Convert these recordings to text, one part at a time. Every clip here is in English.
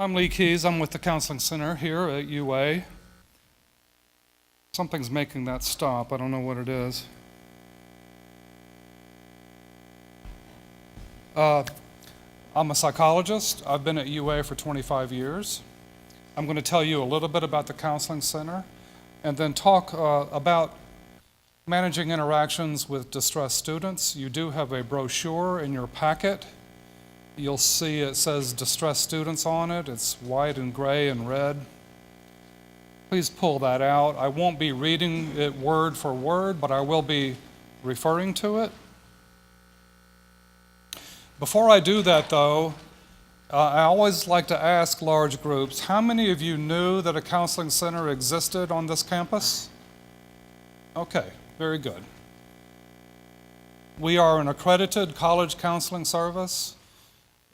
I'm Lee Keys. I'm with the Counseling Center here at UA. Something's making that stop. I don't know what it is. I'm a psychologist. I've been at UA for 25 years. I'm going to tell you a little bit about the Counseling Center and then talk about managing interactions with distressed students. You do have a brochure in your packet. You'll see it says distressed students on it. It's white and gray and red. Please pull that out. I won't be reading it word for word, but I will be referring to it. Before I do that, though, I always like to ask large groups, how many of you knew that a counseling center existed on this campus? Okay, very good. We are an accredited college counseling service.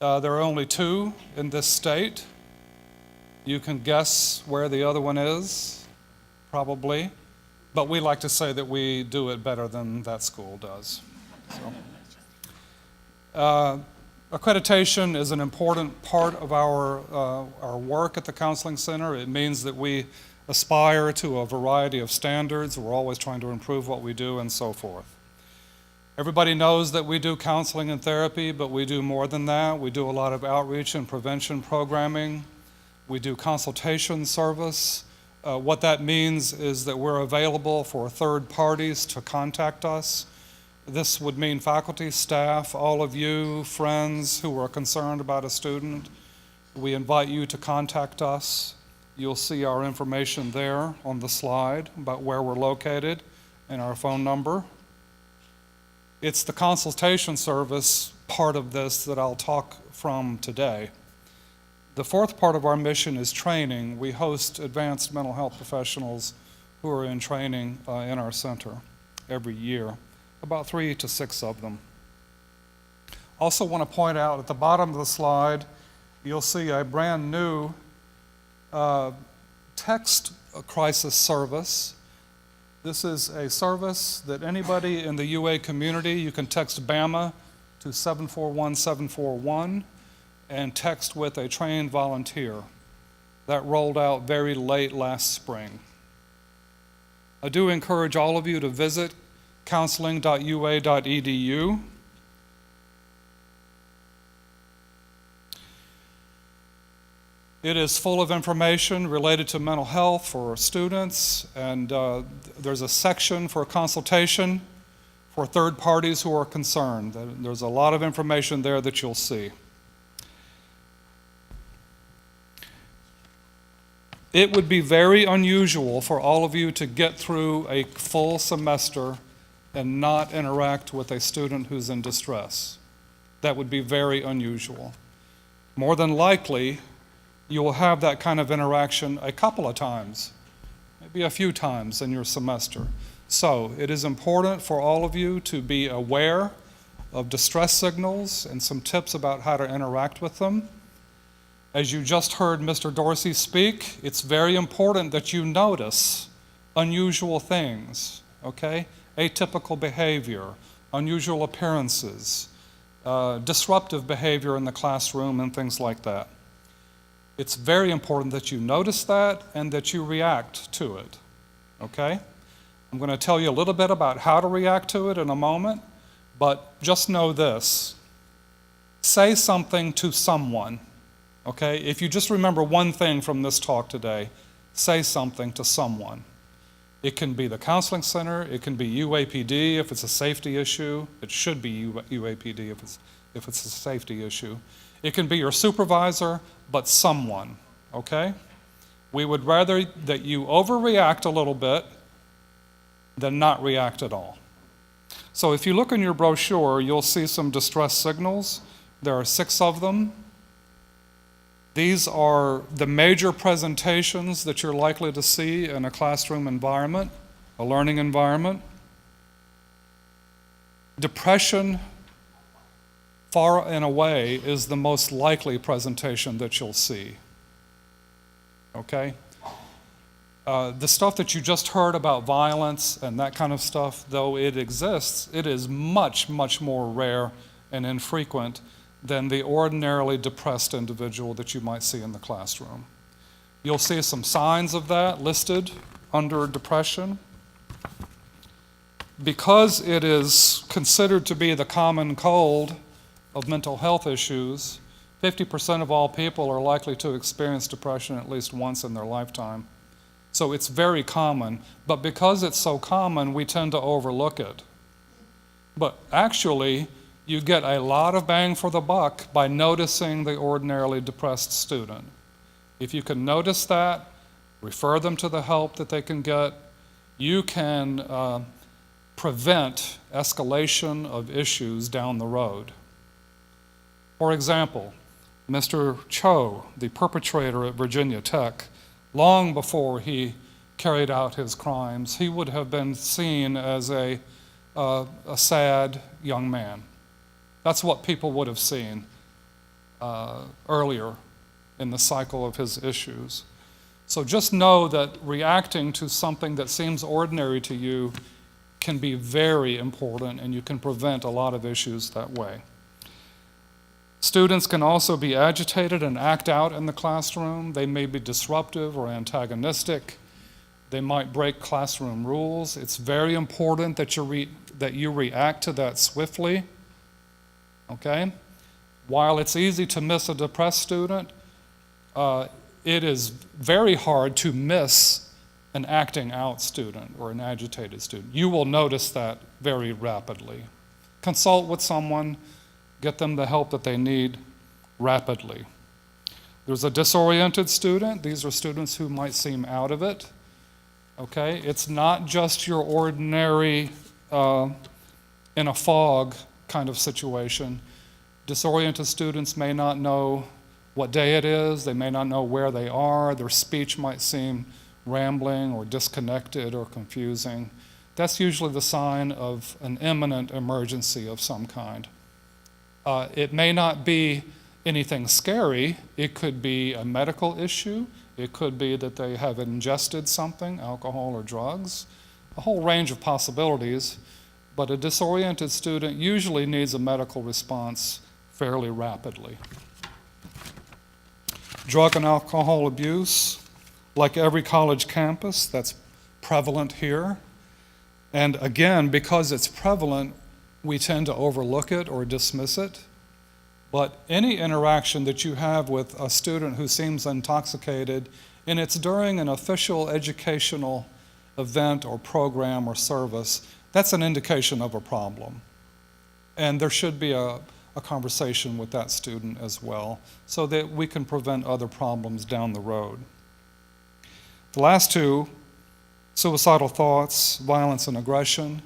There are only 2 in this state. You can guess where the other one is, probably. But we like to say that we do it better than that school does. Accreditation is an important part of our work at the Counseling Center. It means that we aspire to a variety of standards. We're always trying to improve what we do and so forth. Everybody knows that we do counseling and therapy, but we do more than that. We do a lot of outreach and prevention programming. We do consultation service. What that means is that we're available for third parties to contact us. This would mean faculty, staff, all of you, friends who are concerned about a student. We invite you to contact us. You'll see our information there on the slide about where we're located and our phone number. It's the consultation service part of this that I'll talk from today. The 4th part of our mission is training. We host advanced mental health professionals who are in training in our center every year, about 3 to 6 of them. Also want to point out at the bottom of the slide, you'll see a brand new text crisis service. This is a service that anybody in the UA community, you can text BAMA to 741-741 and text with a trained volunteer. That rolled out very late last spring. I do encourage all of you to visit counseling.ua.edu. It is full of information related to mental health for students, and there's a section for consultation for third parties who are concerned. There's a lot of information there that you'll see. It would be very unusual for all of you to get through a full semester and not interact with a student who's in distress. That would be very unusual. More than likely, you will have that kind of interaction a couple of times, maybe a few times in your semester. So it is important for all of you to be aware of distress signals and some tips about how to interact with them. As you just heard Mr. Dorsey speak, it's very important that you notice unusual things, okay? Atypical behavior, unusual appearances, disruptive behavior in the classroom and things like that. It's very important that you notice that and that you react to it, okay? I'm going to tell you a little bit about how to react to it in a moment, but just know this. Say something to someone, okay? If you just remember one thing from this talk today, say something to someone. It can be the counseling center, it can be UAPD if it's a safety issue. It should be UAPD if it's a safety issue. It can be your supervisor, but someone, okay? We would rather that you overreact a little bit than not react at all. So if you look in your brochure, you'll see some distress signals. There are 6 of them. These are the major presentations that you're likely to see in a classroom environment, a learning environment. Depression, far and away, is the most likely presentation that you'll see, okay? The stuff that you just heard about violence and that kind of stuff, though it exists, it is much, much more rare and infrequent than the ordinarily depressed individual that you might see in the classroom. You'll see some signs of that listed under depression. Because it is considered to be the common cold of mental health issues, 50% of all people are likely to experience depression at least once in their lifetime. So it's very common, but because it's so common, we tend to overlook it. But actually, you get a lot of bang for the buck by noticing the ordinarily depressed student. If you can notice that, refer them to the help that they can get, you can prevent escalation of issues down the road. For example, Mr. Cho, the perpetrator at Virginia Tech, long before he carried out his crimes, he would have been seen as a sad young man. That's what people would have seen earlier in the cycle of his issues. So just know that reacting to something that seems ordinary to you can be very important, and you can prevent a lot of issues that way. Students can also be agitated and act out in the classroom. They may be disruptive or antagonistic. They might break classroom rules. It's very important that you react to that swiftly, okay? While it's easy to miss a depressed student, it is very hard to miss an acting out student or an agitated student. You will notice that very rapidly. Consult with someone, get them the help that they need rapidly. There's a disoriented student. These are students who might seem out of it. Okay? It's not just your ordinary in a fog kind of situation. Disoriented students may not know what day it is. They may not know where they are. Their speech might seem rambling or disconnected or confusing. That's usually the sign of an imminent emergency of some kind. It may not be anything scary. It could be a medical issue. It could be that they have ingested something, alcohol or drugs, a whole range of possibilities. But a disoriented student usually needs a medical response fairly rapidly. Drug and alcohol abuse, like every college campus, that's prevalent here. And again, because it's prevalent, we tend to overlook it or dismiss it. But any interaction that you have with a student who seems intoxicated, and it's during an official educational event or program or service, that's an indication of a problem. And there should be a conversation with that student as well, so that we can prevent other problems down the road. The last two, suicidal thoughts, violence and aggression.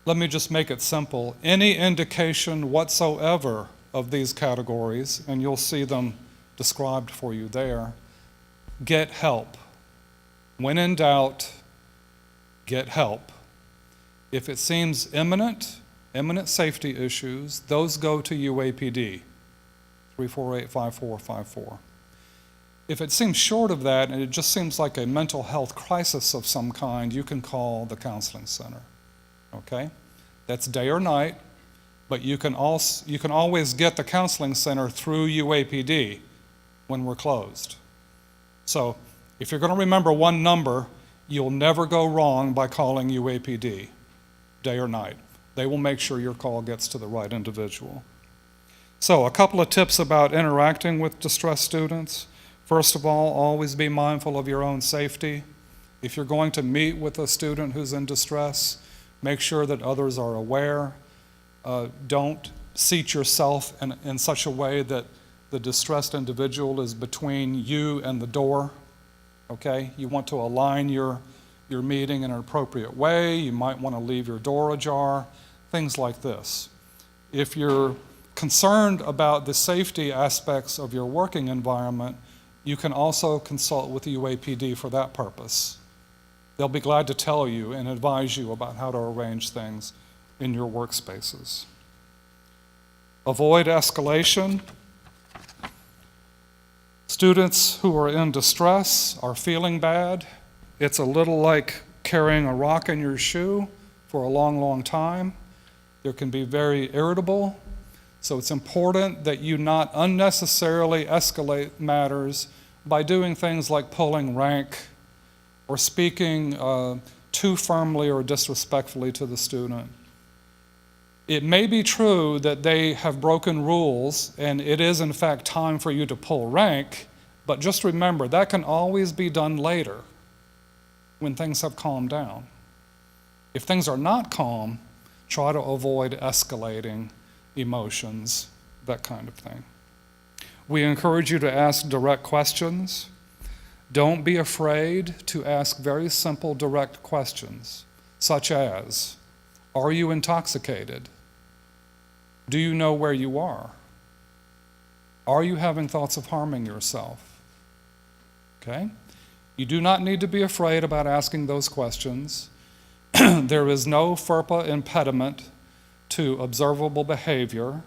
Let me just make it simple. Any indication whatsoever of these categories, and you'll see them described for you there, get help. When in doubt, get help. If it seems imminent safety issues, those go to UAPD, 348-5454. If it seems short of that and it just seems like a mental health crisis of some kind, you can call the counseling center, okay? That's day or night, but you can always get the counseling center through UAPD when we're closed. So if you're going to remember one number, you'll never go wrong by calling UAPD, day or night. They will make sure your call gets to the right individual. So a couple of tips about interacting with distressed students. First of all, always be mindful of your own safety. If you're going to meet with a student who's in distress, make sure that others are aware. Don't seat yourself in such a way that the distressed individual is between you and the door, okay? You want to align your meeting in an appropriate way. You might want to leave your door ajar, things like this. If you're concerned about the safety aspects of your working environment, you can also consult with the UAPD for that purpose. They'll be glad to tell you and advise you about how to arrange things in your workspaces. Avoid escalation. Students who are in distress are feeling bad. It's a little like carrying a rock in your shoe for a long, long time. There can be very irritable. So it's important that you not unnecessarily escalate matters by doing things like pulling rank or speaking too firmly or disrespectfully to the student. It may be true that they have broken rules and it is in fact time for you to pull rank, but just remember that can always be done later when things have calmed down. If things are not calm, try to avoid escalating emotions, that kind of thing. We encourage you to ask direct questions. Don't be afraid to ask very simple, direct questions, such as, are you intoxicated? Do you know where you are? Are you having thoughts of harming yourself? Okay? You do not need to be afraid about asking those questions. There is no FERPA impediment to observable behavior.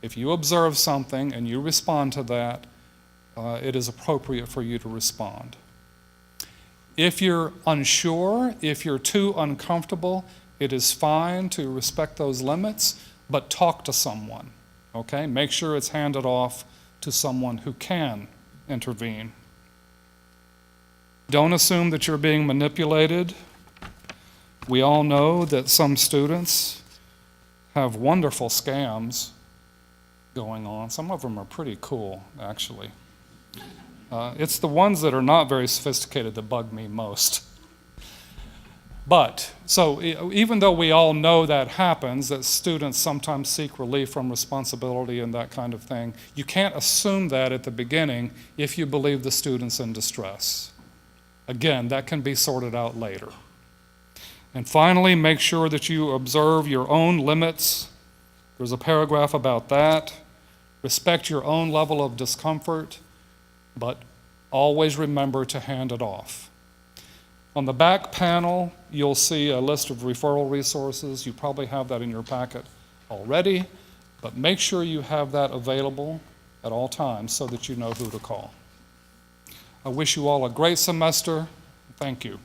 If you observe something and you respond to that, it is appropriate for you to respond. If you're unsure, if you're too uncomfortable, it is fine to respect those limits, but talk to someone, okay? Make sure it's handed off to someone who can intervene. Don't assume that you're being manipulated. We all know that some students have wonderful scams going on. Some of them are pretty cool, actually. It's the ones that are not very sophisticated that bug me most. But, so even though we all know that happens, that students sometimes seek relief from responsibility and that kind of thing, you can't assume that at the beginning if you believe the student's in distress. Again, that can be sorted out later. And finally, make sure that you observe your own limits. There's a paragraph about that. Respect your own level of discomfort, but always remember to hand it off. On the back panel, you'll see a list of referral resources. You probably have that in your packet already, but make sure you have that available at all times so that you know who to call. I wish you all a great semester. Thank you.